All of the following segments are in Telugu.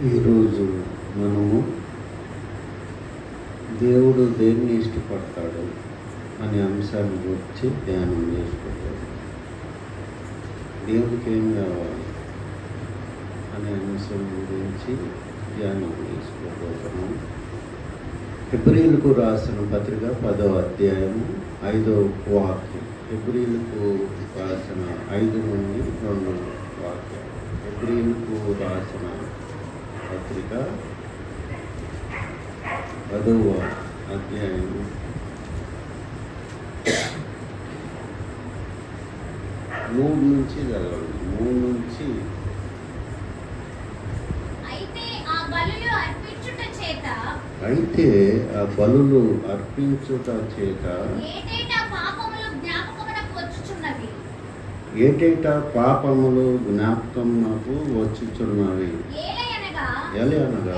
ఈరోజు మనము దేవుడు దేన్ని ఇష్టపడతాడు అనే అంశాన్ని గురించి ధ్యానం చేసుకుంటాం. దేవుడికి ఏం కావాలి అనే అంశం గురించి ధ్యానం చేసుకోబోతున్నాం. హెబ్రీయులకు రాసిన పత్రిక 10వ అధ్యాయము 5వ వాక్యం. హెబ్రీయులకు రాసిన 5 నుండి 2 వాక్యాలు. హెబ్రీయులకు రాసిన పత్రిక 10వ అధ్యాయం 3 నుంచి చదవండి. 3 నుంచి అయితే ఆ బలులు అర్పించుట చేత ఏటేటా పాపములు జ్ఞాపకమునకు వచ్చుచున్నవి. ఎలయనగా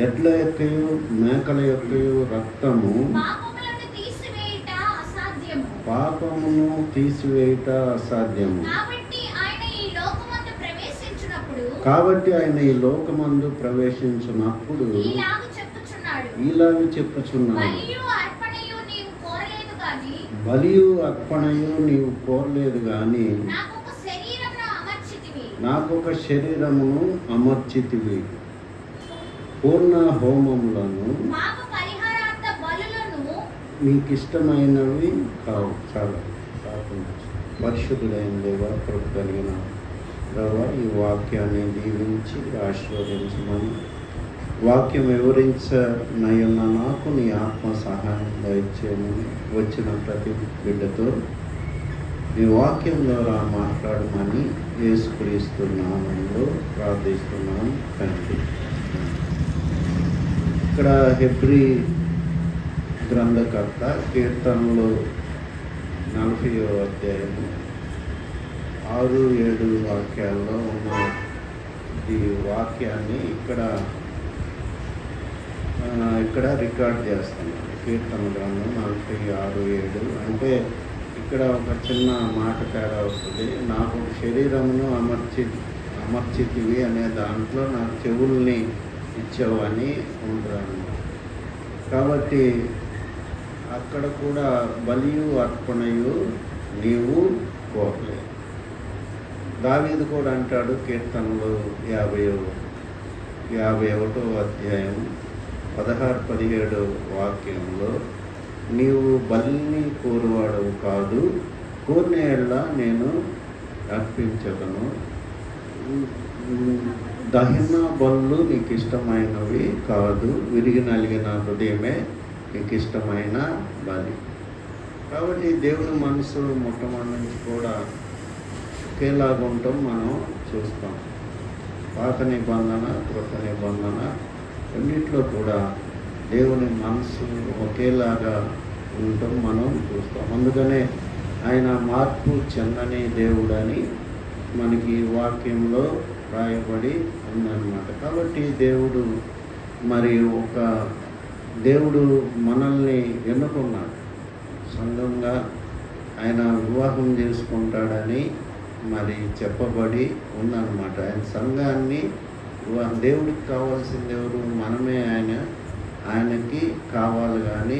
ఎడ్ల యొక్కయు మేకల యొక్కయు రక్తము పాపమును తీసివేయుట అసాధ్యము. కాబట్టి ఆయన ఈ లోకమందు ప్రవేశించినప్పుడు ఇలాగ చెప్పుచున్నాడు, బలియు అర్పణయు నీవు కోరలేదు గాని నాకొక శరీరమును అమర్చితివి. పూర్ణ హోమములను మీకు ఇష్టమైనవి కావు. చాలా పరిశుద్ధులైన దేవా, కృప కలిగిన దేవా, ఈ వాక్యాన్ని దీవించి ఆశీర్వదించమని, వాక్యం వివరించనయున్న నాకు నీ ఆత్మ సహాయం దయచేయమని, వచ్చిన ప్రతి బిడ్డతో ఈ వాక్యం ద్వారా మాట్లాడమని యేసుక్రీస్తు నామములో ప్రార్థిస్తున్నాను తండ్రి. ఇక్కడ హెబ్రీ గ్రంథకర్త కీర్తనలు 40వ అధ్యాయము 6-7 వాక్యాల్లో ఉన్న ఈ వాక్యాన్ని ఇక్కడ రికార్డ్ చేస్తున్నాను. కీర్తన గ్రంథం 46-7 అంటే ఇక్కడ ఒక చిన్న మాట తేడా వస్తుంది. నాకు ఒక శరీరమును అమర్చితివి అనే దాంట్లో నాకు చెవుల్ని ఇచ్చావని ఉంటాను. కాబట్టి అక్కడ కూడా బలియు అర్పణయు నీవు కోరలేదు. దావీదు కూడా అంటాడు కీర్తనలు 51వ అధ్యాయం 16-17 వాక్యంలో, నీవు బలిని కోరువాడవు కాదు, కోరిన యెడల నేను అర్పించగలను. దహన బలులు నీకు ఇష్టమైనవి కాదు, విరిగి నలిగిన హృదయమే నీకు ఇష్టమైన బలి. కాబట్టి దేవుని మనసు మొట్టమొదటి నుంచి కూడా ఒకేలాగా ఉంటాం మనం చూస్తాం. పాత నిబంధన, కృత నిబంధన రెండిట్లో కూడా దేవుని మనసు ఒకేలాగా ఉండటం మనం చూస్తాం. అందుకనే ఆయన మార్పు చెందని దేవుడని మనకి వాక్యంలో రాయబడి ఉందన్నమాట. కాబట్టి దేవుడు మనల్ని ఎన్నుకున్నాడు. సంఘంగా ఆయన వివాహం చేసుకుంటాడని మరి చెప్పబడి ఉందన్నమాట. ఆయన సంఘాన్ని దేవుడికి కావాల్సింది ఎవరు? మనమే. ఆయనకి కావాలి. కానీ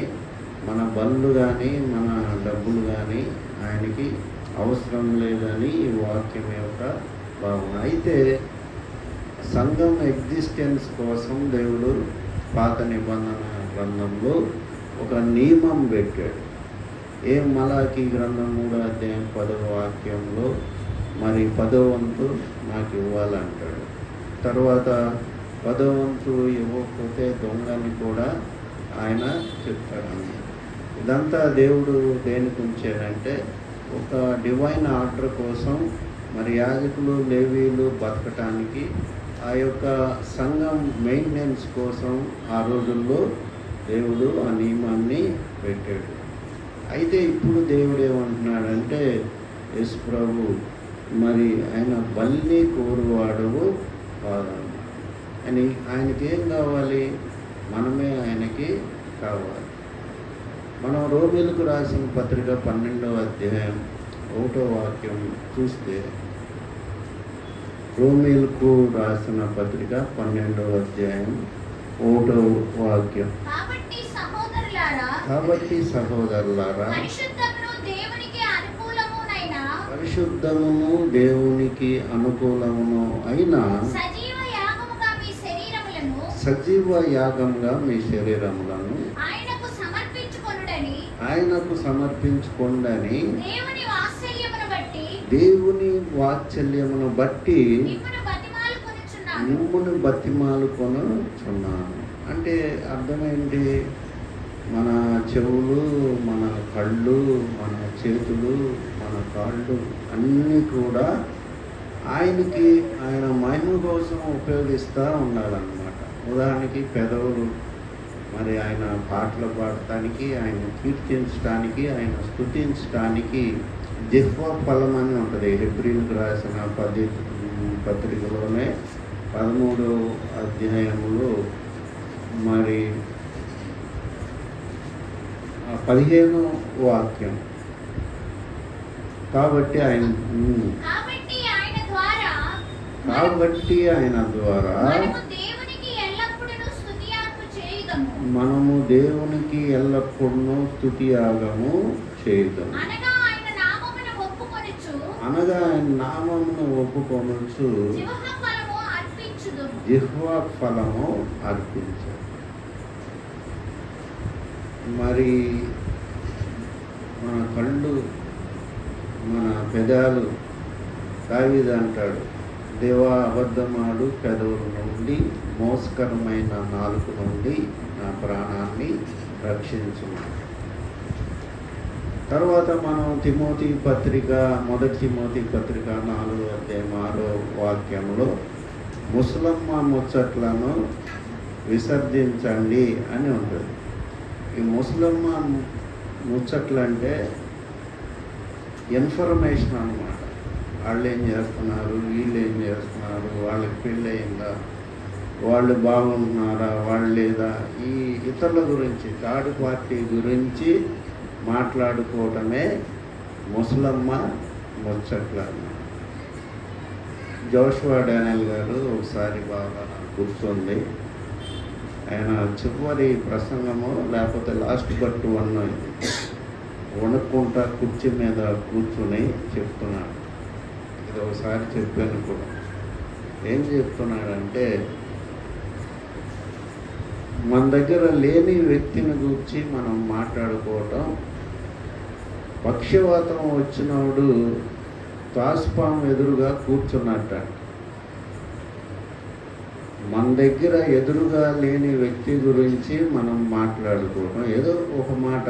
మన బళ్ళు కానీ మన డబ్బులు కానీ ఆయనకి అవసరం లేదని ఈ వాక్యం యొక్క భావన. అయితే సంఘం ఎగ్జిస్టెన్స్ కోసం దేవుడు పాత నిబంధన గ్రంథంలో ఒక నియమం పెట్టాడు. మలాకి గ్రంథం 3వ అధ్యాయం 10వ వాక్యంలో మరి 10వ వంతు నాకు ఇవ్వాలంటాడు. తర్వాత 10వ వంతు ఇవ్వకపోతే దొంగని కూడా ఆయన చెప్తాడు. ఇదంతా దేవుడు దేనికి ఉంచాడంటే ఒక డివైన్ ఆర్డర్ కోసం, మరి యాజకులు లేవీలు బతకటానికి, ఆ యొక్క సంఘం మెయింటెనెన్స్ కోసం ఆ రోజుల్లో దేవుడు ఆ నియమాన్ని పెట్టాడు. అయితే ఇప్పుడు దేవుడు ఏమంటున్నాడంటే, యేసు ప్రభు మరి ఆయన బలిని కోరువాడవు కాదన్న. ఆయనకి ఏం కావాలి? మనమే ఆయనకి కావాలి. మనం రోమీయులకు రాసిన పత్రిక 12వ అధ్యాయం 1వ వాక్యం చూస్తే, రోమీలకు రాసిన పత్రిక 12వ అధ్యాయం 1వ వాక్యం. కాబట్టి సహోదరులారా, పరిశుద్ధమును దేవునికి అనుకూలమును అయిన సజీవ యాగంగా మీ శరీరములను ఆయనకు సమర్పించుకొండని దేవుని వాత్సల్యమును బట్టి మిమ్మును బతిమాలుకొనుచున్నాను. అంటే అర్థమేంటి? మన చెవులు, మన కళ్ళు, మన చేతులు, మన కాళ్ళు అన్నీ కూడా ఆయనకి, ఆయన మహిమ కోసం ఉపయోగిస్తూ ఉండాలన్నమాట. ఉదాహరణకి పెదవులు మరి ఆయన పాటలు పాడటానికి, ఆయన కీర్తించడానికి, ఆయన స్తుతించడానికి జిహ్వా ఫలం అని ఉంటుంది. హెబ్రీలకు రాసిన పత్రికలోనే 13వ అధ్యాయంలో మరి 15వ వాక్యం. కాబట్టి ఆయన ద్వారా మనము దేవునికి ఎల్లప్పుడూ స్తుతియాగము చేయుదాము. అనగా ఆయన నామమును ఒప్పుకొనుచు జిహ్వా ఫలము అర్పించు. మరి మన కళ్ళు, మన పెదాలు, దావీదు అంటాడు, దేవా అబద్ధమాడు పెదవుల నుండి, మోసకరమైన నాలుక నుండి నా ప్రాణాన్ని రక్షించు. తర్వాత మనం తిమోతి పత్రిక, 1 తిమోతి పత్రిక 4వ అధ్యాయం 6వ వాక్యంలో ముసలమ్మ ముచ్చట్లను విసర్జించండి అని ఉంటుంది. ఈ ముసలమ్మ ముచ్చట్లు అంటే ఇన్ఫర్మేషన్ అన్నమాట. వాళ్ళు ఏం చేస్తున్నారు, వీళ్ళు ఏం చేస్తున్నారు, వాళ్ళకి పెళ్ళి అయిందా, వాళ్ళు బాగుంటున్నారా, వాళ్ళు లేదా, ఈ ఇతరుల గురించి, థర్డ్ పార్టీ గురించి మాట్లాడుకోవటమే ముసలమ్మ ముచ్చట్లు అన్నమాట. జోషువా డానియల్ గారు ఒకసారి బాగా గుర్తుంది, ఆయన చివరి ప్రసంగము లేకపోతే లాస్ట్ బట్ 1 వణుక్కుంటా కుర్చీ మీద కూర్చుని చెప్తున్నాడు. ఇది ఒకసారి చెప్పాను కూడా. ఏం చెప్తున్నాడంటే, మన దగ్గర లేని వ్యక్తిని గురించి మనం మాట్లాడుకోవటం, పక్షవాతం వచ్చినప్పుడు తాస్పాం ఎదురుగా కూర్చున్నట్ట. మన దగ్గర ఎదురుగా లేని వ్యక్తి గురించి మనం మాట్లాడుకోవటం, ఏదో ఒక మాట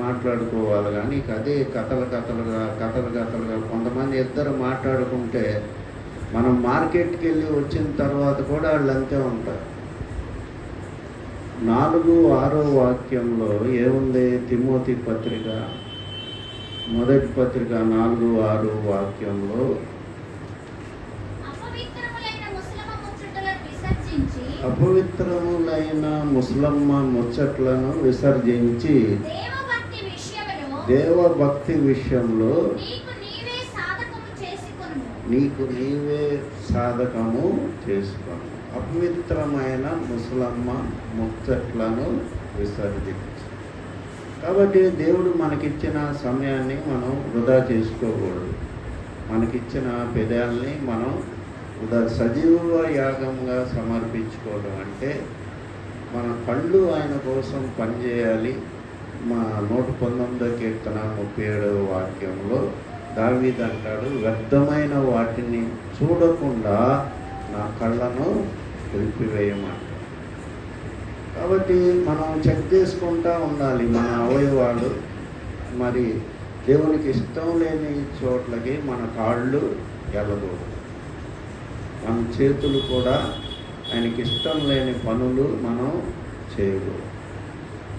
మాట్లాడుకోవాలి. కానీ అదే కథలుగా కొంతమంది ఇద్దరు మాట్లాడుకుంటే మనం మార్కెట్కి వెళ్ళి వచ్చిన తర్వాత కూడా వాళ్ళు అంతే ఉంటారు. 4-6వ వాక్యంలో ఏముంది? తిమోతి పత్రిక 1 పత్రిక 4-6 వాక్యంలో అపవిత్రములైన ముసలమ్మ ముచ్చట్లను విసర్జించి దేవభక్తి విషయంలో నీకు నీవే సాధకము చేసుకోను. అపవిత్రమైన ముసలమ్మ ముచ్చట్లను విసర్జించు. కాబట్టి దేవుడు మనకిచ్చిన సమయాన్ని మనం వృధా చేసుకోకూడదు. మనకిచ్చిన పెదాలని మనం సజీవ యాగంగా సమర్పించుకోవడం అంటే మన కళ్ళు ఆయన కోసం పనిచేయాలి. మా 119వ కీర్తన 37వ వాక్యంలో దావీదు అంటాడు, వ్యర్థమైన వాటిని చూడకుండా నా కళ్ళను నిలిపివేయమంటాడు. కాబట్టి మనం చెక్ చేసుకుంటూ ఉండాలి మన అవయవాలు. మరి దేవునికి ఇష్టం లేని చోట్లకి మన కాళ్ళు వెళ్ళకూడదు, మన చేతులు కూడా ఆయనకి ఇష్టం లేని పనులు మనం చేయకూడదు.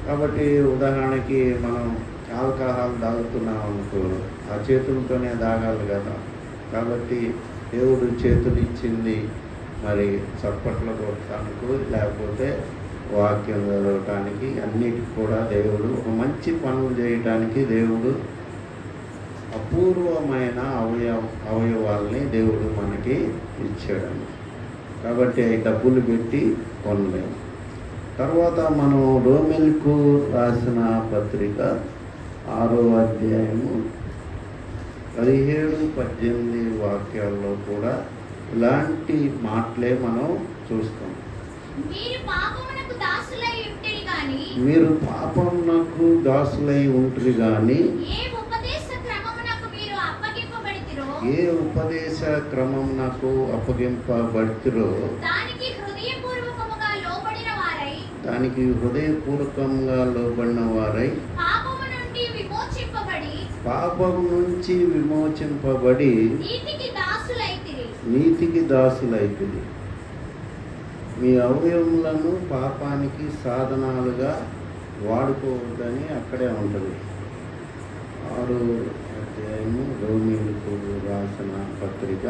కాబట్టి ఉదాహరణకి మనం ఆల్కహాల్ తాగుతున్నాం అనుకో, ఆ చేతులతోనే తాగాలి కదా. కాబట్టి దేవుడు చేతులు ఇచ్చింది మరి చప్పట్లు కొట్టడానికి, లేకపోతే వాక్యం చదవటానికి, అన్నిటికి కూడా దేవుడు ఒక మంచి పనులు చేయటానికి దేవుడు అపూర్వమైన అవయవాల్ని దేవుడు మనకి ఇచ్చాడండి. కాబట్టి అవి డబ్బులు పెట్టి కొనలేము. తర్వాత మనం రోమిలకు రాసిన పత్రిక 6వ అధ్యాయము 17-18 వాక్యాల్లో కూడా ఇలాంటి మాటలే మనం చూస్తాం. మీరు పాపమునకు దాసులై ఉంటరి గాని ఏ ఉపదేశ క్రమం నాకు అప్పగింపబడితిరో దానికి హృదయపూర్వకంగా లోబడిన వారై పాపం నుంచి విమోచింపబడి నీతికి దాసులైతిరి. మీ అవయవములను పాపానికి సాధనాలుగా వాడుకోవద్దని అక్కడే ఉంటుంది. 6వ అధ్యాయము రోమీయులకు రాసిన పత్రిక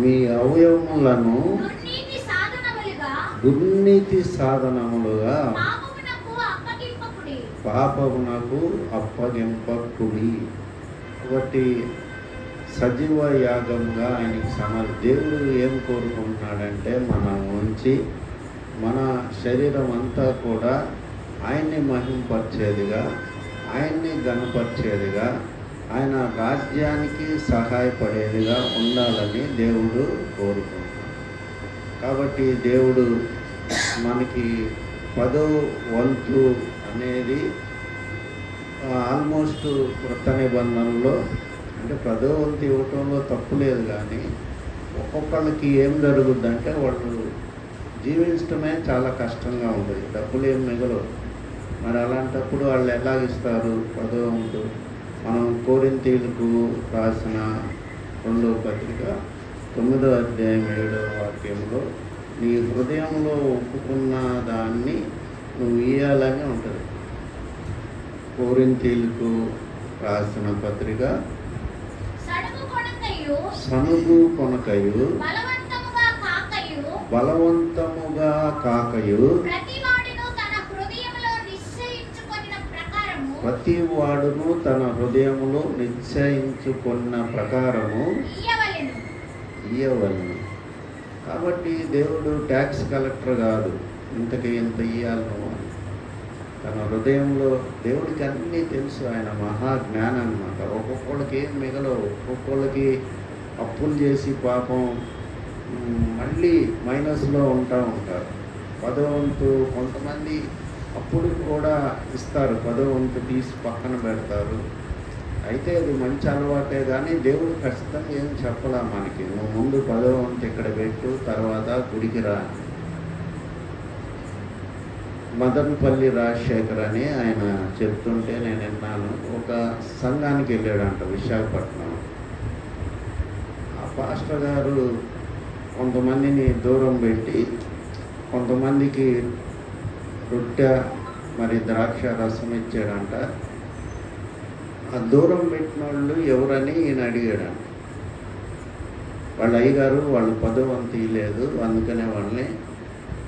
మీ అవయవములను దుర్నీతి సాధనములుగా పాపమునకు అప్పగింపకుడి. కాబట్టి సజీవ యాగంగా ఆయనకి దేవుడు ఏం కోరుకుంటున్నాడంటే మన నుంచి మన శరీరం అంతా కూడా ఆయన్ని మహింపరిచేదిగా, ఆయన్ని ఘనపరిచేదిగా, ఆయన రాజ్యానికి సహాయపడేదిగా ఉండాలని దేవుడు కోరుకుంటున్నాడు. కాబట్టి దేవుడు మనకి 10వ వంతు అనేది ఆల్మోస్ట్ కొత్త నిబంధనలో అంటే 10వ వంతు ఇవ్వటంలో తప్పు లేదు. కానీ ఒక్కొక్కళ్ళకి ఏం జరుగుద్దంటే వాళ్ళు జీవించడమే చాలా కష్టంగా ఉంటుంది, డబ్బులు ఏం మిగలవు. మరి అలాంటప్పుడు వాళ్ళు ఎలాగిస్తారు 10వ వంతు? మనం కొరింథీయులకు రాసిన 2వ పత్రిక 9వ అధ్యాయం 7వ వాక్యంలో నీ హృదయంలో ఒప్పుకున్న దాన్ని నువ్వు ఇయ్యాలని ఉంటుంది. కొరింథీయులకు రాసిన పత్రిక సనుగు కొనకయు బలవంతముగా కాకయు ప్రతి వాడును తన హృదయములో నిశ్చయించుకున్న ప్రకారము ఇయ్యవలను. కాబట్టి దేవుడు ట్యాక్స్ కలెక్టర్ కాదు, ఇంతకి ఇంత ఇయ్యాలను అని. తన హృదయంలో దేవుడికి అన్నీ తెలుసు, ఆయన మహాజ్ఞానం అన్నమాట. ఒక్కొక్కళ్ళకి ఏం మిగలవు, ఒక్కొక్కళ్ళకి అప్పులు చేసి పాపం మళ్ళీ మైనస్లో ఉంటారు. 10వ వంతు కొంతమంది అప్పుడు కూడా ఇస్తారు, 10వ వంతు తీసి పక్కన పెడతారు. అయితే అది మంచి అలవాటే, కానీ దేవుడు ఖచ్చితంగా ఏం చెప్పలా మనకి, నువ్వు ముందు 10వ వంతు ఇక్కడ పెట్టు, తర్వాత గుడికి రా. మదనపల్లి రాజశేఖర్ అని ఆయన చెప్తుంటే నేను విన్నాను. ఒక సంఘానికి వెళ్ళాడంట విశాఖపట్నం. ఆ పాస్టర్ గారు కొంతమందిని దూరం పెట్టి కొంతమందికి రొట్టె మరి ద్రాక్ష రసం ఇచ్చాడంట. ఆ దూరం పెట్టిన వాళ్ళు ఎవరని ఈయన అడిగాడంట. వాళ్ళ అయ్యగారు వాళ్ళు 10వ వంతు ఇవ్వలేదు, అందుకనే వాళ్ళని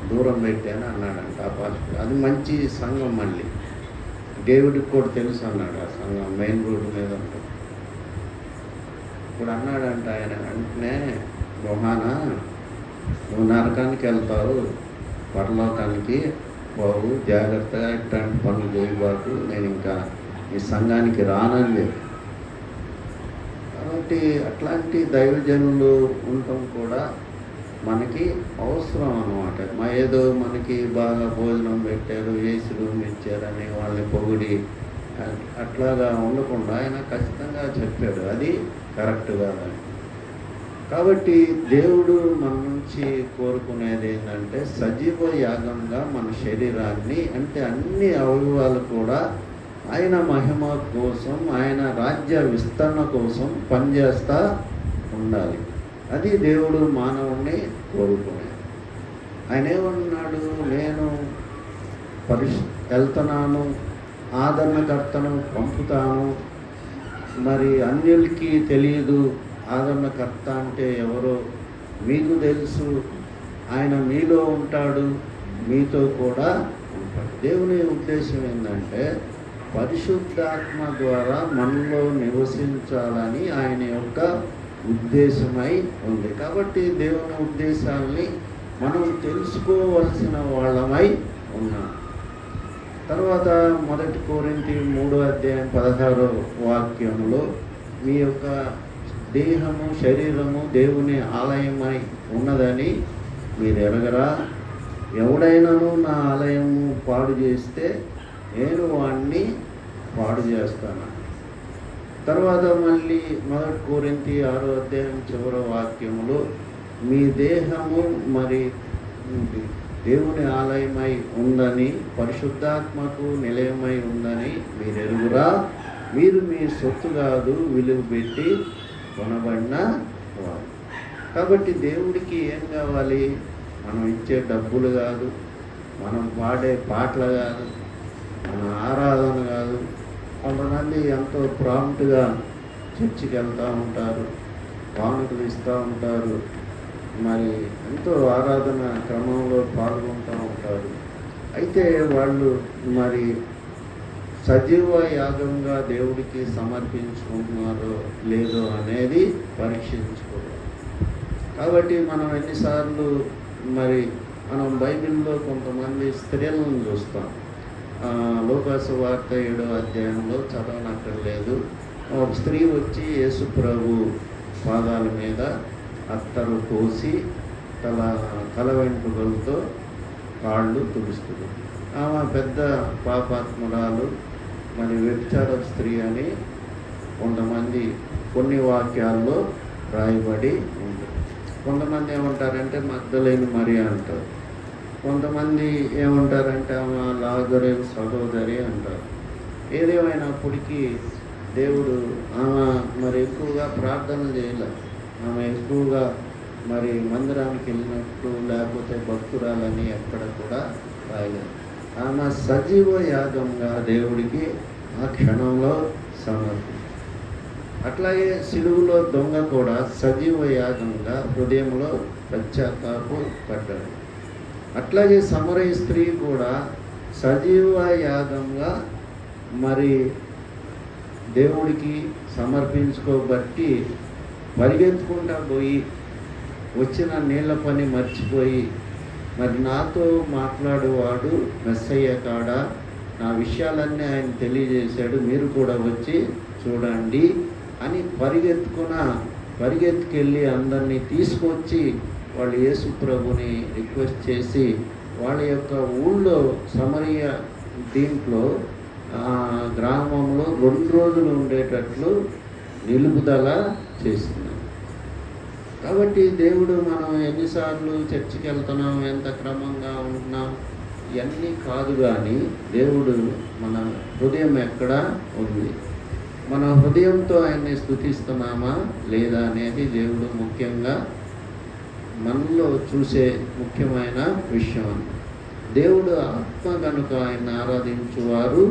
దూరం పెట్టాను అన్నాడంట ఆ పాస్టర్. అది మంచి సంఘం, మళ్ళీ డేవిడ్కి కూడా తెలుసు అన్నాడు. ఆ సంఘం మెయిన్ రోడ్డు మీద ఉంటుంది. ఇప్పుడు అన్నాడంట ఆయన వెంటనే, మొహానా నువ్వు నరకానికి వెళ్తావు, పరలోకానికి బాబు, జాగ్రత్తగా ఇట్లాంటి పనులు చేయబాకు, నేను ఇంకా ఈ సంఘానికి రానని లేదు. కాబట్టి అట్లాంటి దైవజనులు ఉండటం కూడా మనకి అవసరం అన్నమాట. ఏదో మనకి బాగా భోజనం పెట్టారు, ఏసీ రూమ్ ఇచ్చారని వాళ్ళని పొగిడి అట్లాగా ఉండకుండా ఆయన ఖచ్చితంగా చెప్పాడు, అది కరెక్ట్ కాదని. కాబట్టి దేవుడు మన నుంచి కోరుకునేది ఏంటంటే సజీవ యాగంగా మన శరీరాన్ని, అంటే అన్ని అవయవాలు కూడా ఆయన మహిమ కోసం, ఆయన రాజ్య విస్తరణ కోసం పనిచేస్తూ ఉండాలి. అది దేవుడు మానవుణ్ణి కోరుకునేది. ఆయన ఏమన్నాడు, నేను వెళ్తున్నాను, ఆదరణకర్తను పంపుతాను, మరి అన్యులకి తెలియదు ఆదరణకర్త అంటే ఎవరో, మీకు తెలుసు, ఆయన మీలో ఉంటాడు, మీతో కూడా ఉంటాడు. దేవుని ఉద్దేశం ఏంటంటే పరిశుద్ధాత్మ ద్వారా మనలో నివసించాలని ఆయన యొక్క ఉద్దేశమై ఉంది. కాబట్టి దేవుని ఉద్దేశాలని మనం తెలుసుకోవలసిన వాళ్ళమై ఉన్నాం. తర్వాత 1 కొరింథీ 3:16 మీ యొక్క దేహము శరీరము దేవుని ఆలయమై ఉన్నదని మీరు ఎరగరా? ఎవడైనాను నా ఆలయము పాడు చేస్తే నేను వాడిని పాడు చేస్తాను. తర్వాత మళ్ళీ 1 కొరింథీ 6 చివరి వాక్యములో మీ దేహము మరి దేవుని ఆలయమై ఉందని పరిశుద్ధాత్మకు నిలయమై ఉందని మీరు ఎరుగురా? మీరు మీ సొత్తు కాదు, విలువ పెట్టి కొనబడిన వారు. కాబట్టి దేవుడికి ఏం కావాలి? మనం ఇచ్చే డబ్బులు కాదు, మనం పాడే పాటలు కాదు, మన ఆరాధన కాదు. కొంతమంది ఎంతో ప్రాంప్ట్గా చర్చికి వెళ్తూ ఉంటారు, కానుకలు ఇస్తూ ఉంటారు, మరి ఎంతో ఆరాధన క్రమంలో పాల్గొంటూ ఉంటారు. అయితే వాళ్ళు మరి సజీవ యాగంగా దేవుడికి సమర్పించుకుంటున్నారో లేదో అనేది పరీక్షించుకోవాలి. కాబట్టి మనం ఎన్నిసార్లు మరి మనం బైబిల్లో కొంతమంది స్త్రీలను చూస్తాం. లోకాసు వార్త 7 చదవనక్కర్లేదు. ఒక స్త్రీ వచ్చి యేసు ప్రభు పాదాల మీద అత్తరు పోసి తల వెంట్రుకలతో కాళ్ళు తుడుస్తుంది. ఆమె పెద్ద పాపాత్మురాలు, మరి వ్యభిచార స్త్రీ అని కొంతమంది కొన్ని వాక్యాల్లో రాయబడి ఉంది. కొంతమంది ఏమంటారంటే మగ్దలేని మరియ అంటారు, కొంతమంది ఏమంటారంటే ఆమె లాజరు సహోదరి అంటారు. ఏదేమైనప్పటికీ దేవుడు ఆమె మరి ఎక్కువగా ప్రార్థనలు చేయలేదు. ఆమె ఎక్కువగా మరి మందిరానికి వెళ్ళినట్టు లేకపోతే భక్తురాలని ఎక్కడ కూడా రాయలేదు. ఆమె సజీవ యాగంగా దేవుడికి ఆ క్షణంలో సమర్పించారు. అట్లాగే సిలువలో దొంగ కూడా సజీవ యాగంగా హృదయంలో పశ్చాత్తాపం పడ్డాడు. అట్లాగే సమరయ స్త్రీ కూడా సజీవ యాగంగా మరి దేవుడికి సమర్పించుకోబట్టి పరిగెత్తుకుంటా పోయి వచ్చిన నీళ్ళ పని మర్చిపోయి మరి నాతో మాట్లాడేవాడు మెస్సయ్య కాడ, నా విషయాలన్నీ ఆయన తెలియజేశాడు, మీరు కూడా వచ్చి చూడండి అని పరిగెత్తుకెళ్ళి అందరినీ తీసుకొచ్చి వాళ్ళు యేసు ప్రభుని రిక్వెస్ట్ చేసి వాళ్ళ యొక్క ఊళ్ళో సమరయ దీంట్లో గ్రామంలో 2 రోజులు ఉండేటట్లు నిలుపుదల చేసింది. కాబట్టి దేవుడు మనం ఎన్నిసార్లు చర్చికి వెళ్తున్నాం, ఎంత క్రమంగా ఉంటున్నాం ఇవన్నీ కాదు, కానీ దేవుడు మన హృదయం ఎక్కడ ఉంది, మన హృదయంతో ఆయన్ని స్తుతిస్తున్నామా లేదా అనేది దేవుడు ముఖ్యంగా మనలో చూసే ముఖ్యమైన విషయం. దేవుడు ఆత్మ కనుక ఆయన్ని ఆరాధించువారు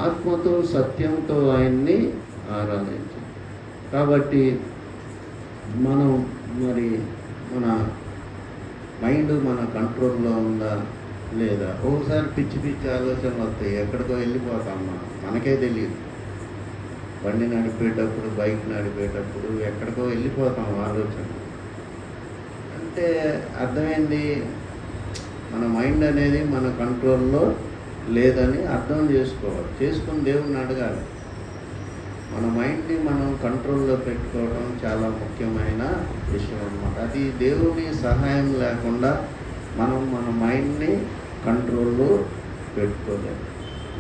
ఆత్మతో సత్యంతో ఆయన్ని ఆరాధించారు. కాబట్టి మనం మరి మన మైండ్ మన కంట్రోల్లో ఉందా లేదా? ఒకసారి పిచ్చి పిచ్చి ఆలోచనలు వస్తాయి, ఎక్కడికో వెళ్ళిపోతాం, మనకే తెలియదు. బండి నడిపేటప్పుడు, బైక్ నడిపేటప్పుడు ఎక్కడికో వెళ్ళిపోతాం ఆలోచన. అంటే అర్థమైంది, మన మైండ్ అనేది మన కంట్రోల్లో లేదని అర్థం చేసుకోవాలి. చేసుకుని దేవుడిని అడగాలి. మన మైండ్ని మనం కంట్రోల్లో పెట్టుకోవడం చాలా ముఖ్యమైన విషయం అన్నమాట. అది దేవుని సహాయం లేకుండా మనం మన మైండ్ని కంట్రోల్లో పెట్టుకోలేము.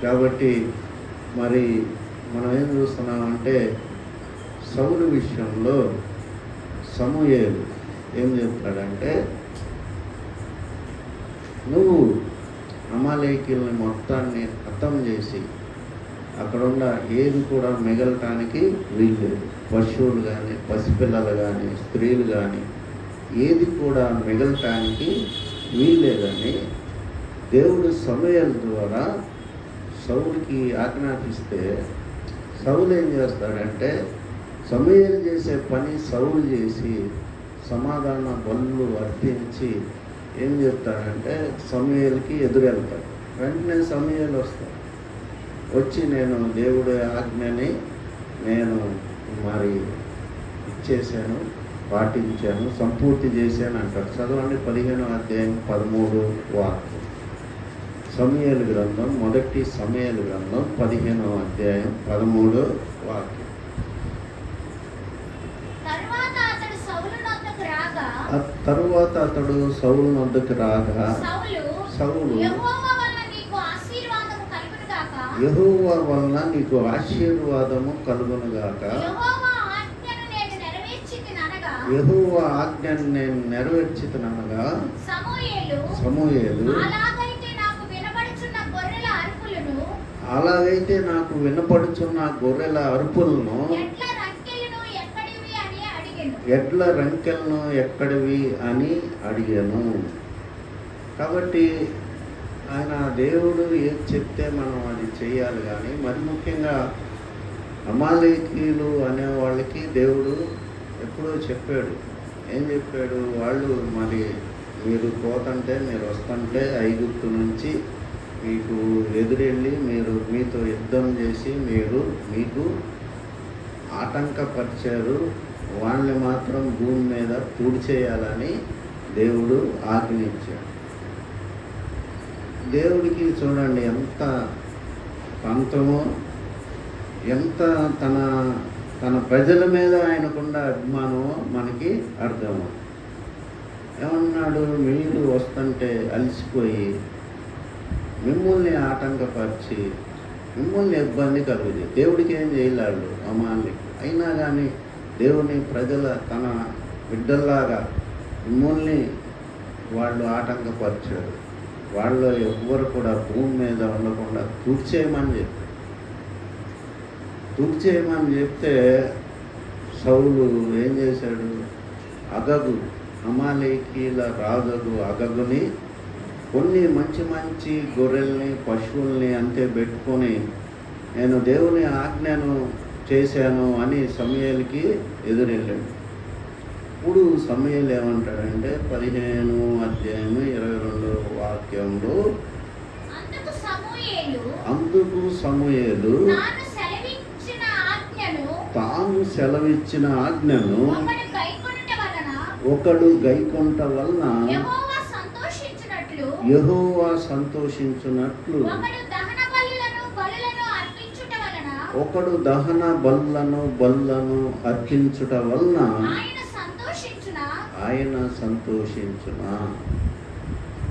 కాబట్టి మరి మనం ఏం చూస్తున్నామంటే సౌలు విషయంలో సమూయేలు ఏం చెప్తాడంటే, నువ్వు అమాలేకీయుల్ని మొత్తాన్ని హతం చేసి అక్కడున్న ఏది కూడా మిగలటానికి వీల్లేదు. పశువులు కానీ, పసిపిల్లలు కానీ, స్త్రీలు కానీ ఏది కూడా మిగలటానికి వీల్లేదని దేవుడు సమూయేలు ద్వారా సౌలుకి ఆజ్ఞాపిస్తే, సౌలు ఏం చేస్తాడంటే సమూయేలు చేసే పని సౌలు చేసి సమాధాన బలులు అర్పించి ఏం చెప్తాడంటే సమూయేలుకి ఎదురెళ్తాడు. వెంటనే సమూయేలు వస్తాడు. వచ్చి నేను దేవుడి ఆజ్ఞని నేను మరి ఇచ్చేసాను, పాటించాను, సంపూర్తి చేశాను అంటాడు. చదవండి 15వ అధ్యాయం 13 వాక్యం. సమూయేలు గ్రంథం, మొదటి సమూయేలు గ్రంథం 15వ అధ్యాయం 13 వాక్యం. తరువాత అతడు సౌలు వద్దకు రాగా సౌలు యెహోవా వలన నీకు ఆశీర్వాదము కలుగునుగాక, యెహోవా ఆజ్ఞను నేను నెరవేర్చితిననగా సమూయేలు అలాగైతే నాకు వినపడుచున్న గొర్రెల అరుపులను ఎడ్ల రంకెలను ఎక్కడివి అని అడిగాను. కాబట్టి ఆయన దేవుడు ఏది చెప్తే మనం అది చేయాలి. కానీ మరి ముఖ్యంగా అమాలేకీయులు అనే వాళ్ళకి దేవుడు ఎప్పుడో చెప్పాడు. ఏం చెప్పాడు? వాళ్ళు మరి మీరు పోతుంటే, మీరు వస్తుంటే ఐగుప్తు నుంచి మీకు ఎదురెళ్ళి మీతో యుద్ధం చేసి మీకు ఆటంకపరిచారు, వాళ్ళని మాత్రం భూమి మీద తుడిచేయాలని దేవుడు ఆజ్ఞించాడు. దేవుడికి చూడండి ఎంత పంతమో, ఎంత తన ప్రజల మీద ఆయనకున్న అభిమానమో మనకి అర్థమో. ఏమన్నాడు? మీరు వస్తుంటే అలసిపోయి మిమ్మల్ని ఆటంకపరిచి మిమ్మల్ని ఇబ్బంది కలుగుతుంది. దేవుడికి ఏం చేయలేడు అమాలి. అయినా కానీ దేవుని ప్రజల తన బిడ్డల్లాగా మిమ్మల్ని వాళ్ళు ఆటంకపరిచారు. వాళ్ళు ఎవ్వరు కూడా భూమి మీద ఉండకుండా తుడిచేయమని చెప్తే సౌలు ఏం చేశాడు? అగగు, అమాలేకీల రాజు అగగుని కొన్ని మంచి గొర్రెల్ని, పశువుల్ని అంతే పెట్టుకొని నేను దేవుని ఆజ్ఞను చేశాను అని సమూయేలుకి ఎదురెళ్ళాడు. ఇప్పుడు సమూయేలు ఏమంటాడంటే 15వ అధ్యాయం 22వ వాక్యంలో, అందుకు సమూయేలు తాను సెలవిచ్చిన ఆజ్ఞను ఒకడు గైకొనుట వలన యెహోవా సంతోషించున్నట్లు ఒకడు దహన బలులను అర్పించుట వలన ఆయన సంతోషించునా.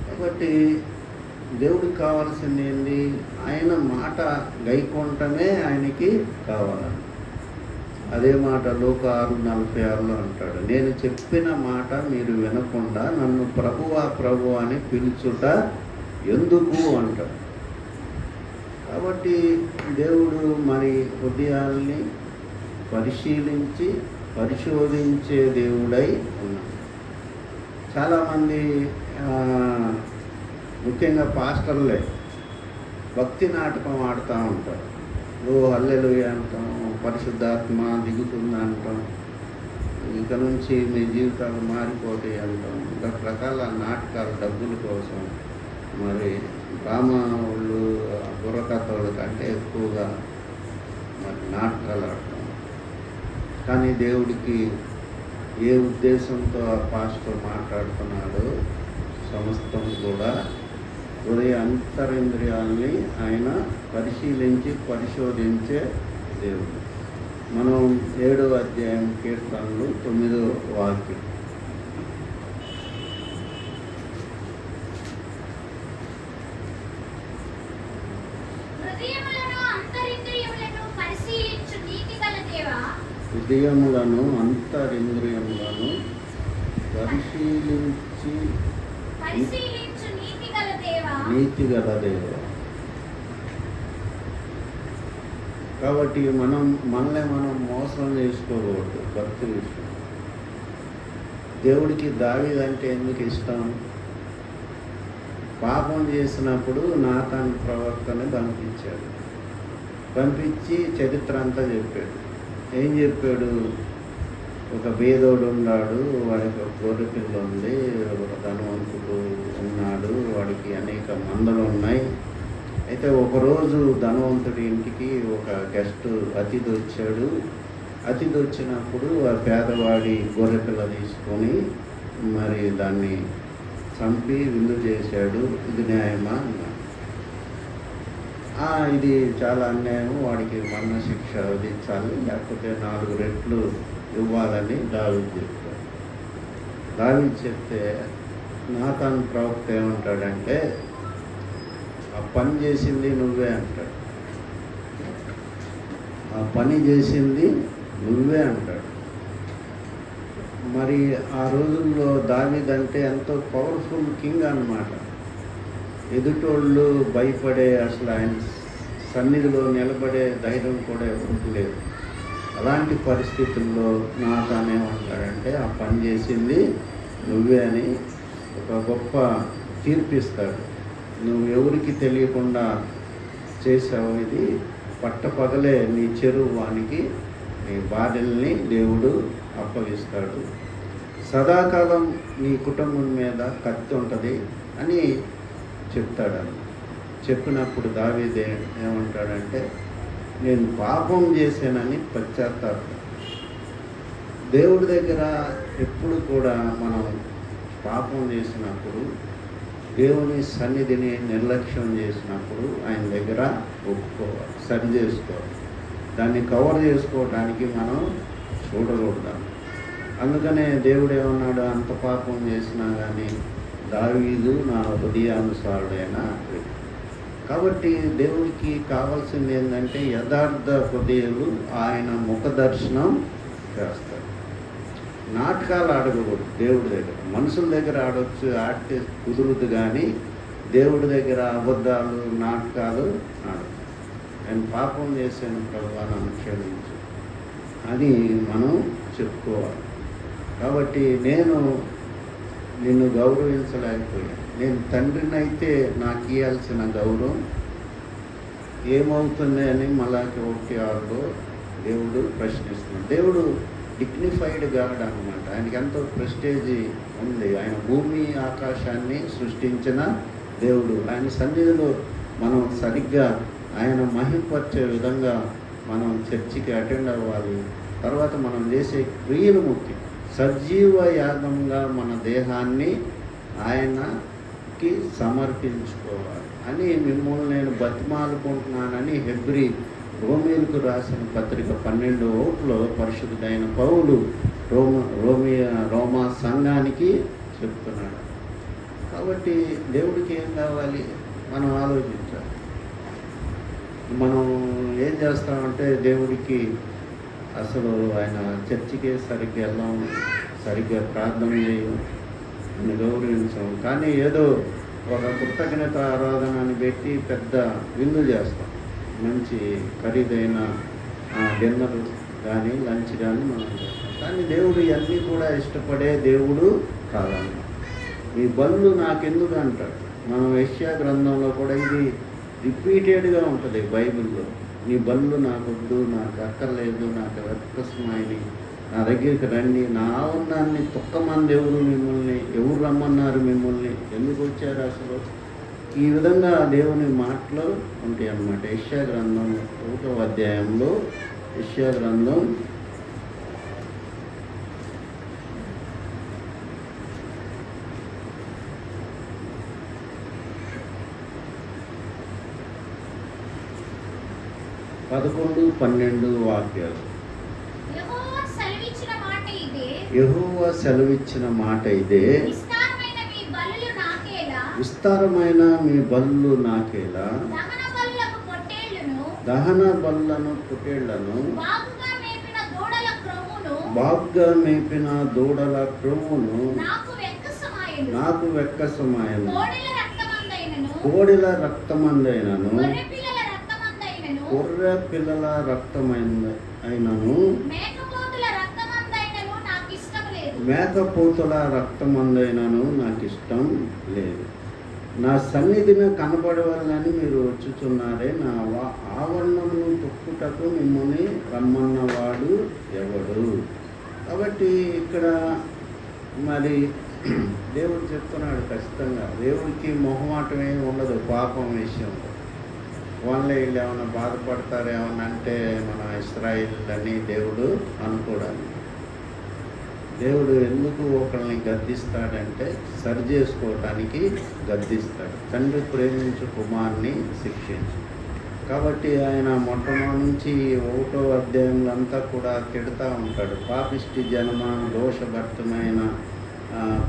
కాబట్టి దేవుడికి కావాల్సింది ఏంటి? ఆయన మాట గైకొనటమే ఆయనకి కావాలని. అదే మాట లోక 6:46లో అంటాడు, నేను చెప్పిన మాట మీరు వినకుండా నన్ను ప్రభువా అని పిలుచుట ఎందుకు అంటాడు. కాబట్టి దేవుడు మరి హృదయాల్ని పరిశోధించే దేవుడై ఉన్నాడు. చాలామంది ముఖ్యంగా పాస్టర్లే భక్తి నాటకం ఆడుతూ ఉంటారు. హల్లెలూయా అంటాం, పరిశుద్ధాత్మ దిగుతుంది అంటాం, ఇక నుంచి మీ జీవితాలు మారిపోతాయి అంటాం. రకరకాల నాటకాలు డబ్బుల కోసం మరి రామాళ్ళు బుర్రకథల కంటే ఎక్కువగా మరి నాటకాలు ఆడతాం. కానీ దేవుడికి ఏ ఉద్దేశంతో ఆ పాస్టర్ మాట్లాడుతున్నాడో సమస్తం కూడా హృదయ అంతరింద్రియాలని ఆయన పరిశోధించే దేవుడు. మనం 7వ అధ్యాయం కీర్తనలు 9వ వాక్యం. హృదయములను అంతరింద్రియములను పరిశీలించి నీతిగల దేవ. కాబట్టి మనల్ని మనం మోసం చేసుకోకూడదు. భక్తి విషయం దేవుడికి దావీదంటే ఎందుకు ఇష్టం? పాపం చేసినప్పుడు నాతాను ప్రవక్తని పంపించి చరిత్ర అంతా చెప్పాడు. ఏం చెప్పాడు? ఒక పేదోడు ఉన్నాడు, వాడికి ఒక గొర్రె పిల్ల ఉంది. ఒక ధనవంతుడు ఉన్నాడు, వాడికి అనేక మందలు ఉన్నాయి. అయితే ఒకరోజు ధనవంతుడి ఇంటికి ఒక గెస్ట్ అతిథి వచ్చాడు. అతిథి వచ్చినప్పుడు ఆ పేదవాడి గొర్రె పిల్ల తీసుకొని మరి దాన్ని చంపి విందు చేశాడు. ఇది న్యాయమా అన్నాడు. ఇది చాలా అన్యాయం, వాడికి మరణశిక్ష విధించాలి, లేకపోతే 4 రెట్లు ఇవ్వాలని దావీదు చెప్పాడు. దావీదు చెప్తే నాతాను ప్రవక్త ఏమంటాడంటే, ఆ పని చేసింది నువ్వే అంటాడు. ఆ పని చేసింది నువ్వే అంటాడు. మరి ఆ రోజుల్లో దావీదు అంటే ఎంతో పవర్ఫుల్ కింగ్ అన్నమాట. ఎదుటోళ్ళు భయపడే, అసలు ఆయన సన్నిధిలో నిలబడే ధైర్యం కూడా ఎవరికి లేదు. అలాంటి పరిస్థితుల్లో నాతాను ఏమంటాడంటే, ఆ పని చేసింది నువ్వే అని ఒక గొప్ప తీర్పిస్తాడు. నువ్వు ఎవరికి తెలియకుండా చేసావు, ఇది పట్టపగలే నీ చెరువు వానికి నీ భార్యల్ని దేవుడు అప్పగిస్తాడు. సదాకాలం నీ కుటుంబం మీద కత్తి ఉంటుంది అని చెప్తాడు. చెప్పినప్పుడు దావీదు ఏమంటాడంటే, నేను పాపం చేశానని పశ్చాత్తాపం. దేవుడి దగ్గర ఎప్పుడు కూడా మనం పాపం చేసినప్పుడు, దేవుని సన్నిధిని నిర్లక్ష్యం చేసినప్పుడు ఆయన దగ్గర ఒప్పుకోవాలి, సరి చేసుకోవాలి. దాన్ని కవర్ చేసుకోవడానికి మనం చూడకూడదు. అందుకనే దేవుడు ఏమన్నాడు, అంత పాపం చేసినా కానీ దావీదు నా హృదయానుసారుడైన వ్యక్తి. కాబట్టి దేవుడికి కావాల్సింది ఏంటంటే, యథార్థ హృదయులు ఆయన ముఖ దర్శనం చేస్తారు. నాటకాలు ఆడకూడదు దేవుడి దగ్గర. మనుషుల దగ్గర ఆడవచ్చు, ఆడితే కుదురుదు, కానీ దేవుడి దగ్గర అబద్ధాలు, నాటకాలు ఆడదు. నేను పాపం చేశాను ప్రభువా, నన్ను క్షమించు అని మనం చెప్పుకోవాలి. కాబట్టి నేను నిన్ను గౌరవించలేకపోయాను. నేను తండ్రినైతే నాకు ఇవ్వాల్సిన గౌరవం ఏమవుతుంది అని మలాకి 1:6 దేవుడు ప్రశ్నిస్తున్నాడు. దేవుడు డిగ్నిఫైడ్ గాడ్ అన్నమాట. ఆయనకి ఎంతో ప్రెస్టేజీ ఉంది. ఆయన భూమి ఆకాశాన్ని సృష్టించిన దేవుడు. ఆయన సన్నిధిలో మనం సరిగ్గా ఆయన మహింపరిచే విధంగా మనం చర్చికి అటెండ్ అవ్వాలి. తర్వాత మనం చేసే క్రియలు ముఖ్యం. సజీవ యాగంగా మన దేహాన్ని ఆయనకి సమర్పించుకోవాలి అని మిమ్మల్ని నేను బతిమాలుకుంటున్నానని రోమీలకు రాసిన పత్రిక 12 పరిశుద్ధుడైన పౌలు రోమా సంఘానికి చెప్తున్నాడు. కాబట్టి దేవుడికి ఏం కావాలి మనం ఆలోచించాలి. మనం ఏం చేస్తామంటే దేవుడికి అసలు ఆయన చర్చికి సరిగ్గా వెళ్ళాం, సరిగ్గా ప్రార్థన చేయం, గౌరవించాం. కానీ ఏదో ఒక కృతజ్ఞత ఆరాధన అని పెట్టి పెద్ద విందు చేస్తాం. మంచి ఖరీదైన డిన్నర్ కానీ లంచ్ కానీ మనం చేస్తాం. కానీ దేవుడు ఇవన్నీ కూడా ఇష్టపడే దేవుడు కాదన్న. ఈ బళ్ళు నాకెందుకు అంటాడు. మనం యెషయా గ్రంథంలో కూడా ఇది రిపీటెడ్గా ఉంటుంది బైబిల్లో. నీ బళ్ళు నాకొద్దు, నాకు అక్కర్లేదు, నాకు వెక్కసమైనవి, నా దగ్గరికి రండి, నా ఆవరణాన్ని తొక్కమంది ఎవరు రమ్మన్నారు మిమ్మల్ని, ఎందుకు వచ్చారు అసలు, ఈ విధంగా దేవుని మాటలు ఉంటాయి అన్నమాట. యెషయా గ్రంథం 1వ అధ్యాయంలో యెషయా గ్రంథం 11-12 వాక్యాలు. యెహోవా సెలవిచ్చిన మాట ఇదే, విస్తారమైన మీ బలులు నాకేలా, దహన బలులను పొట్టేళ్లను, బాగుగా మేపిన దూడల క్రొవ్వును నాకు వెక్కసమాయను. కోడెల రక్తమందైనను, గొర్రె పిల్లల రక్తమైనను, మేకపోతుల రక్తమందైనను నాకు ఇష్టం లేదు. నా సన్నిధిని కనబడవాలని మీరు వచ్చుచున్నారే, నా ఆవరణమును తొక్కుటకు మిమ్మల్ని రమ్మన్నవాడు ఎవడు కాబట్టి ఇక్కడ మరి దేవుడు చెప్తున్నాడు ఖచ్చితంగా, దేవుడికి మొహమాటం ఏమి ఉండదు పాపం విషయంలో. వాళ్ళే వీళ్ళు ఏమైనా బాధపడతారేమన్నా అంటే మన ఇశ్రాయేలులని దేవుడు అనుకోవడానికి. దేవుడు ఎందుకు ఒకరిని గద్దిస్తాడంటే సరి చేసుకోవటానికి గద్దిస్తాడు. తండ్రి ప్రేమించు కుమారుని శిక్షించు. కాబట్టి ఆయన మొట్టమొదటి నుంచి 1వ అధ్యాయంలో అంతా కూడా తిడతా ఉంటాడు. పాపిష్టి జనమ, దోషభర్తమైన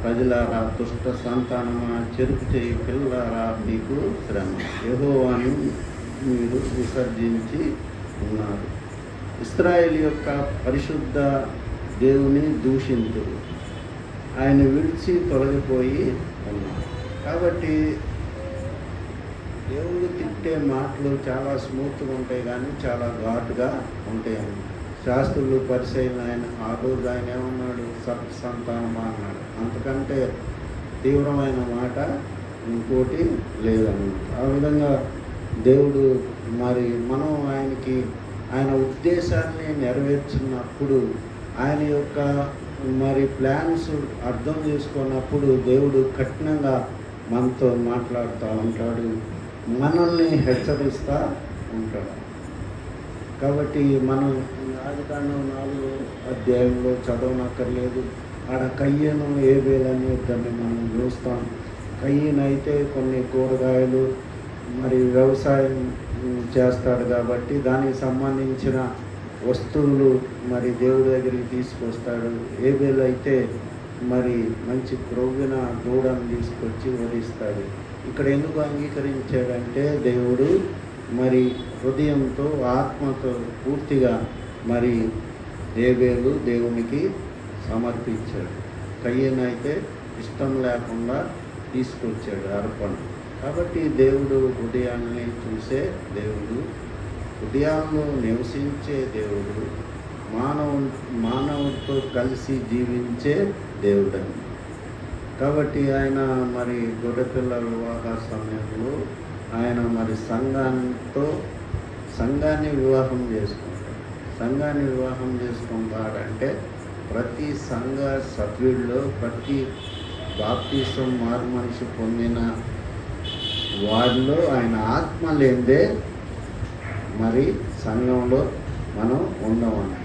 ప్రజలారా, దుష్ట సంతానమా, చెరుకు చేయి పిల్లలారా, మీకు శ్రమ. యెహోవాను మీరు విసర్జించి ఉన్నారు. ఇశ్రాయేలు యొక్క పరిశుద్ధ దేవుని దూషింతుడు, ఆయన విడిచి తొలగిపోయి ఉన్నారు. కాబట్టి దేవుడు తిట్టే మాటలు చాలా స్మూత్గా ఉంటాయి కానీ చాలా ఘాటుగా ఉంటాయి. శాస్త్రులు పరిశీలన ఆయన ఆ రోజు ఆయన ఏమన్నాడు? సంతానమా అన్నాడు. అంతకంటే తీవ్రమైన మాట ఇంకోటి లేదన్నమాట. ఆ విధంగా దేవుడు మరి మనం ఆయన ఉద్దేశాన్ని నెరవేర్చినప్పుడు, ఆయన యొక్క మరి ప్లాన్స్ అర్థం చేసుకున్నప్పుడు దేవుడు కఠినంగా మనతో మాట్లాడుతూ ఉంటాడు, మనల్ని హెచ్చరిస్తూ ఉంటాడు. కాబట్టి మనం ఆదికాండం 4వ అధ్యాయంలో చదవనక్కర్లేదు. ఆడ కయ్యను ఏబేలని ఇద్దరిని మనం చూస్తాం. కయ్యనైతే కొన్ని కూరగాయలు మరి వ్యవసాయం చేస్తాడు కాబట్టి దానికి సంబంధించిన వస్తువులు మరి దేవుడి దగ్గరికి తీసుకొస్తాడు. ఏబేలు అయితే మరి మంచి క్రొవ్విన దూడను తీసుకొచ్చి వధిస్తాడు. ఇక్కడ ఎందుకు అంగీకరించాడంటే దేవుడు మరి హృదయంతో ఆత్మతో పూర్తిగా మరి ఏబేలు దేవునికి సమర్పించాడు. కయ్యనైతే ఇష్టం లేకుండా తీసుకొచ్చాడు అర్పణ. కాబట్టి దేవుడు హృదయాన్ని చూసే దేవుడు, హృదయాల్లో నివసించే దేవుడు, మానవుడితో కలిసి జీవించే దేవుడని. కాబట్టి ఆయన మరి గొర్రెపిల్ల వివాహ సమయంలో ఆయన మరి సంఘాన్ని వివాహం చేసుకుంటాడు. సంఘాన్ని వివాహం చేసుకుంటాడంటే ప్రతి సంఘ సభ్యుల్లో, ప్రతి బాప్తిసం మారు మనిషి పొందిన వారిలో ఆయన ఆత్మ లేదే మరి సంఘంలో మనం ఉండమని.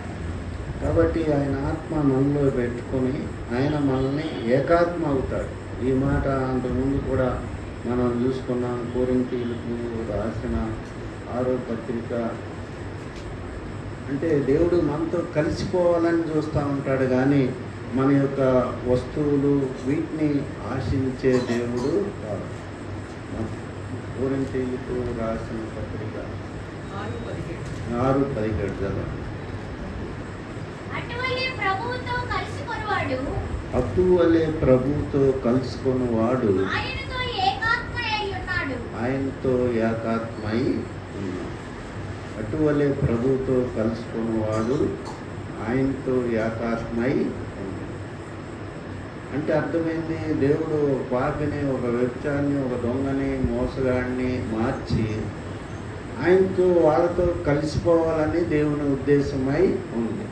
కాబట్టి ఆయన ఆత్మ మనలో పెట్టుకొని ఆయన మనల్ని ఏకాత్మ అవుతాడు. ఈ మాట అంతకుముందు కూడా మనం చూసుకున్నాం. కొరింథీయులకు రాసిన 6వ పత్రిక. అంటే దేవుడు మనతో కలిసిపోవాలని చూస్తూ ఉంటాడు కానీ మన యొక్క వస్తువులు వీటిని ఆశించే దేవుడు కాదు. కొరింథీయులకు రాసిన పత్రిక 6:17 చదవండి. అటువలే ప్రభువుతో కలుసుకున్నవాడు ఆయనతో ఏకాత్మై ఉన్నాడు. అటువలే ప్రభువుతో కలుసుకున్నవాడు ఆయనతో ఏకాత్మై ఉన్నాడు. అంటే అర్థమైంది, దేవుడు ఒక పాపిని, ఒక వ్యక్తాన్ని, ఒక దొంగని, మోసగాడిని మార్చి ఆయనతో వాళ్ళతో కలిసిపోవాలని దేవుని ఉద్దేశమై ఉంది.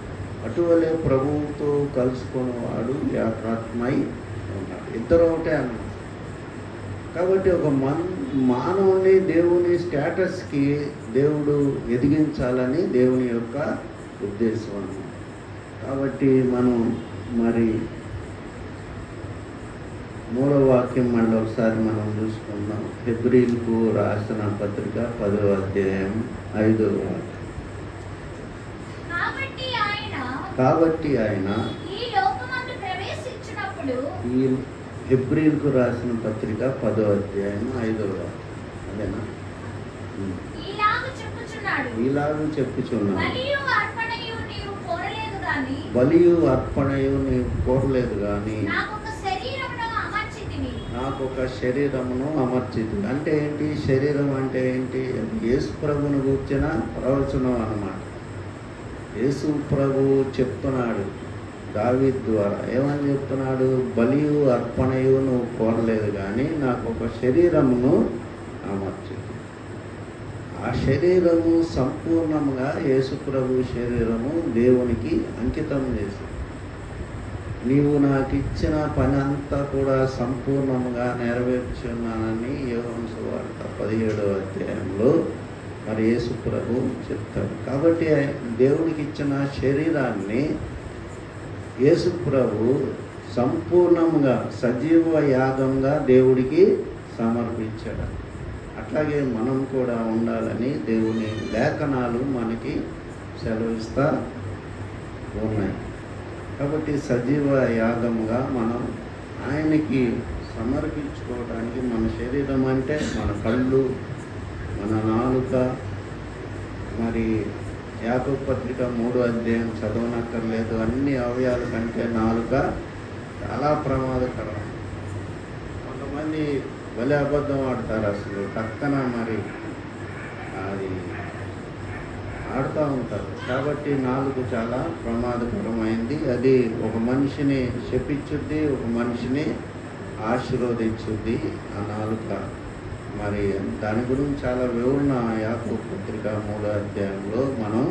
అటువలే ప్రభువుతో కలుసుకున్నవాడు ఏకాత్మై ఉన్నాడు. ఇద్దరు ఒకటే అన్నాడు. కాబట్టి ఒక మానవుని దేవుని స్టేటస్కి దేవుడు ఎదిగించాలని దేవుని యొక్క ఉద్దేశం అన్నమాట. కాబట్టి మనం మరి మూలవాక్యం మళ్ళీ ఒకసారి మనం చూసుకుందాం. హెబ్రీలకు రాసిన పత్రిక 10వ అధ్యాయం 5వ వాక్యం. కాబట్టి ఆయన ఈ హెబ్రీలకు రాసిన పత్రిక 10వ అధ్యాయం 5వ వాక్యం. అదేనా? ఇలాగ చెప్పుచున్నాడు, బలియు అర్పణయు నీవు కోరలేదు కానీ నాకు ఒక శరీరమును అమర్చితి. అంటే ఏంటి? శరీరం అంటే ఏంటి? యేసు ప్రభువును గూర్చిన ప్రవచనం అన్నమాట. యేసు ప్రభువు చెప్తున్నాడు దావీదు ద్వారా. ఏమని చెప్తున్నాడు? బలియు అర్పణయు నువ్వు కోరలేదు కానీ నాకు ఒక శరీరమును అమర్చింది. ఆ శరీరము సంపూర్ణంగా యేసు ప్రభు శరీరము దేవునికి అంకితం చేసింది. నీవు నాకు ఇచ్చిన పని అంతా కూడా సంపూర్ణంగా నెరవేర్చున్నానని యోహాను సువార్త 17వ అధ్యాయంలో మరి యేసు ప్రభు చెప్తాడు. కాబట్టి దేవుడికి ఇచ్చిన శరీరాన్ని యేసు ప్రభు సంపూర్ణంగా సజీవ యాగంగా దేవుడికి సమర్పించాడు. అట్లాగే మనం కూడా ఉండాలని దేవుని లేఖనాలు మనకి సెలవిస్తూ ఉన్నాయి. కాబట్టి సజీవ యాగముగా మనం ఆయనకి సమర్పించుకోవడానికి మన శరీరం అంటే మన కళ్ళు, మన నాలుక, మరి యాకోబు పత్రిక 3వ అధ్యాయం చదవనక్కర్లేదు. అన్ని అవయవాల కంటే నాలుక చాలా ప్రమాదకరం. కొంతమంది భలే అబద్ధం ఆడతారు, అసలు పక్కన మరి అది ఆడుతూ ఉంటారు. కాబట్టి నాలుగు చాలా ప్రమాదకరమైంది. అది ఒక మనిషిని శపించుద్ది, ఒక మనిషిని ఆశీర్వదించుద్ది ఆ నాలుక. మరి దాని గురించి చాలా వివరణ యాకోబు పత్రిక 3వ అధ్యాయంలో మనం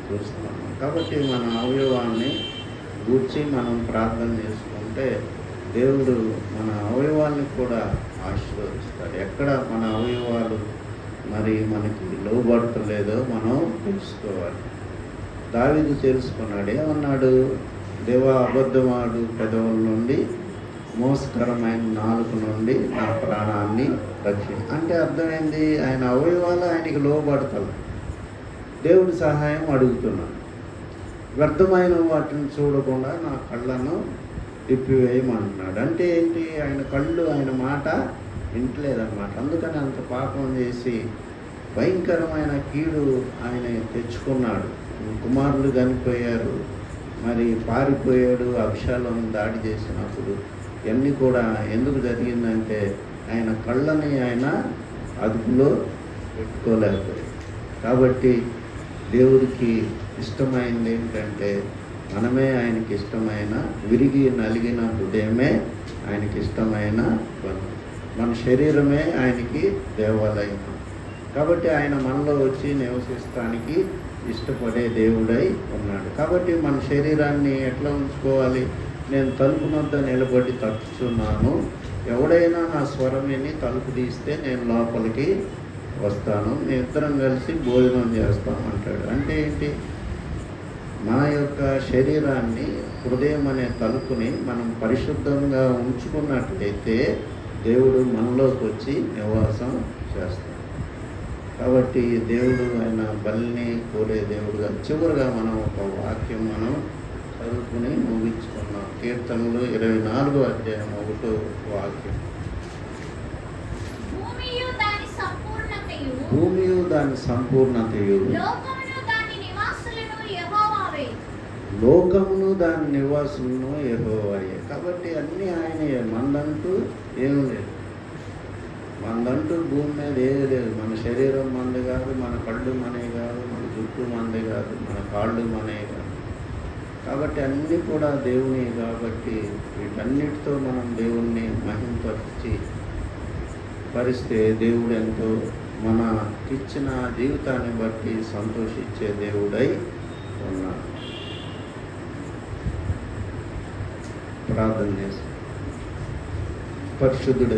చూస్తున్నాము. కాబట్టి మన అవయవాన్ని గూర్చి మనం ప్రార్థన చేసుకుంటే దేవుడు మన అవయవాల్ని కూడా ఆశీర్వదిస్తాడు. ఎక్కడ మన అవయవాలు మరి మనకి లోబడతలేదో మనం తెలుసుకోవాలి. దావీదు తెలుసుకున్నాడు. ఏమన్నాడు? దేవా, అబద్ధమాడు పెదవుల నుండి, మోసకరమైన నాలుక నుండి నా ప్రాణాన్ని రక్షించు. అంటే అర్థమైంది, ఆయన అవయవాలు ఆయనకి లోబడతాడు. దేవుడి సహాయం అడుగుతున్నాను. వ్యర్థమైన వాటిని చూడకుండా నా కళ్ళను తిప్పివేయమంటున్నాడు. అంటే ఏంటి? ఆయన కళ్ళు ఆయన మాట వింటలేదన్నమాట. అందుకని అంత పాపం చేసి భయంకరమైన కీడు ఆయన తెచ్చుకున్నాడు. కుమారులు చనిపోయారు, మరి పారిపోయాడు. అభిషాలం దాడి చేసినప్పుడు ఇవన్నీ కూడా ఎందుకు జరిగిందంటే ఆయన కళ్ళని ఆయన అదుపులో పెట్టుకోలేకపోయాడు. కాబట్టి దేవుడికి ఇష్టమైనది ఏంటంటే మనమే ఆయనకి ఇష్టమైన, విరిగి నలిగిన హృదయమే ఆయనకి ఇష్టమైన పని. మన శరీరమే ఆయనకి దేవాలయం. కాబట్టి ఆయన మనలో వచ్చి నివసిస్తానికి ఇష్టపడే దేవుడై ఉన్నాడు. కాబట్టి మన శరీరాన్ని ఎట్లా ఉంచుకోవాలి? నేను తలుపు వద్ద నిలబడి తట్టుచున్నాను, ఎవడైనా నా స్వరం విని తలుపు తీస్తే నేను లోపలికి వస్తాను, మేము ఇద్దరం కలిసి భోజనం చేస్తాం అంటాడు. అంటే ఏంటి? మన యొక్క శరీరాన్ని, హృదయం అనే తలుపుని మనం పరిశుద్ధంగా ఉంచుకున్నట్లయితే దేవుడు మనలోకి వచ్చి నివాసం చేస్తాడు. కాబట్టి దేవుడు ఆయన బలిని కోరే దేవుడుగా. చివరిగా మనం ఒక వాక్యం మనం చదువుకుని ముగించుకున్నాం. కీర్తనలు 24వ అధ్యాయం 1వ వాక్యం. భూమియు దాని సంపూర్ణతయు లోకమును దాని నివాసులను యెహోవాయే. కాబట్టి అన్నీ ఆయనయే. మందంటూ ఏమీ లేదు. మందంటూ భూమి మీద ఏది లేదు. మన శరీరం మంది కాదు, మన కళ్ళు మనవి కాదు, మన జుట్టు మంది కాదు, మన కాళ్ళు మనవి కాదు. కాబట్టి అన్నీ కూడా దేవుని. కాబట్టి వీటన్నిటితో మనం దేవుణ్ణి మహింపరిచి పరిస్తే దేవుడు ఎంతో మనకిచ్చిన జీవితాన్ని బట్టి సంతోషించే దేవుడై ఉన్నాడు. ప్రార్థన చేసి పరిశుద్ధుడై